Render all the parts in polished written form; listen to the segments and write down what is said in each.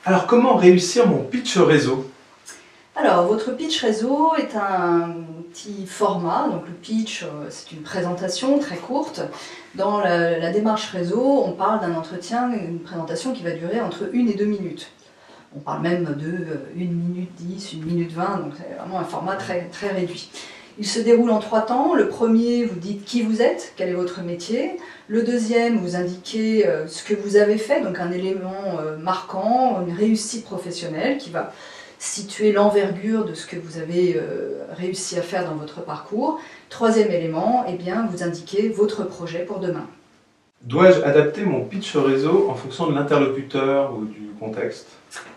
Alors, comment réussir mon pitch réseau? Alors, votre pitch réseau est un petit format. Donc, le pitch, c'est une présentation très courte. Dans la démarche réseau, on parle d'un entretien, une présentation qui va durer entre 1 et 2 minutes. On parle même de 1 minute 10, 1 minute 20, donc c'est vraiment un format très, très réduit. Il se déroule en 3 temps. Le premier, vous dites qui vous êtes, quel est votre métier. Le deuxième, vous indiquez ce que vous avez fait, donc un élément marquant, une réussite professionnelle qui va situer l'envergure de ce que vous avez réussi à faire dans votre parcours. Troisième élément, eh bien, vous indiquez votre projet pour demain. Dois-je adapter mon pitch réseau en fonction de l'interlocuteur ou du contexte?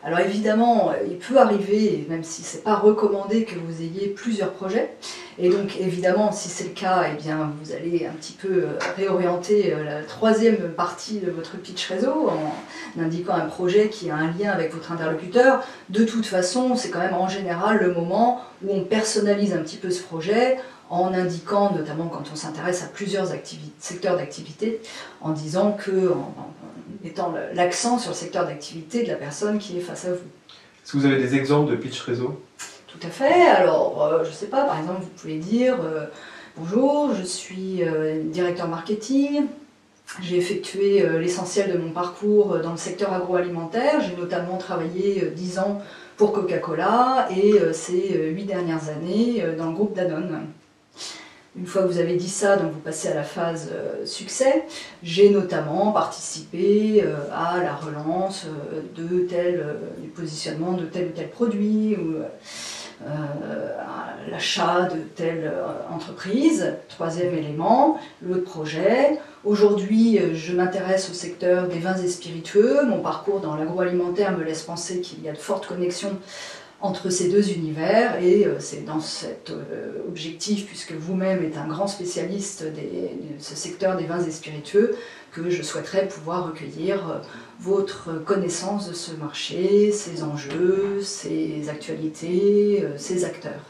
Alors évidemment, il peut arriver, même si ce n'est pas recommandé, que vous ayez plusieurs projets. Et donc évidemment, si c'est le cas, eh bien, vous allez un petit peu réorienter la troisième partie de votre pitch réseau en indiquant un projet qui a un lien avec votre interlocuteur. De toute façon, c'est quand même en général le moment où on personnalise un petit peu ce projet en indiquant, notamment quand on s'intéresse à plusieurs secteurs d'activité, en disant que, en mettant l'accent sur le secteur d'activité de la personne qui est face à vous. Est-ce que vous avez des exemples de pitch réseau? Tout à fait. Alors, je ne sais pas, par exemple, vous pouvez dire bonjour, je suis directeur marketing. J'ai effectué l'essentiel de mon parcours dans le secteur agroalimentaire. J'ai notamment travaillé 10 ans pour Coca-Cola et ces 8 dernières années dans le groupe Danone. Une fois que vous avez dit ça, donc vous passez à la phase succès. J'ai notamment participé à la relance du positionnement de tel ou tel produit, ou à l'achat de telle entreprise. Troisième élément, l'autre projet. Aujourd'hui, je m'intéresse au secteur des vins et spiritueux. Mon parcours dans l'agroalimentaire me laisse penser qu'il y a de fortes connexions entre ces deux univers, et c'est dans cet objectif, puisque vous-même êtes un grand spécialiste de ce secteur des vins et spiritueux, que je souhaiterais pouvoir recueillir votre connaissance de ce marché, ses enjeux, ses actualités, ses acteurs.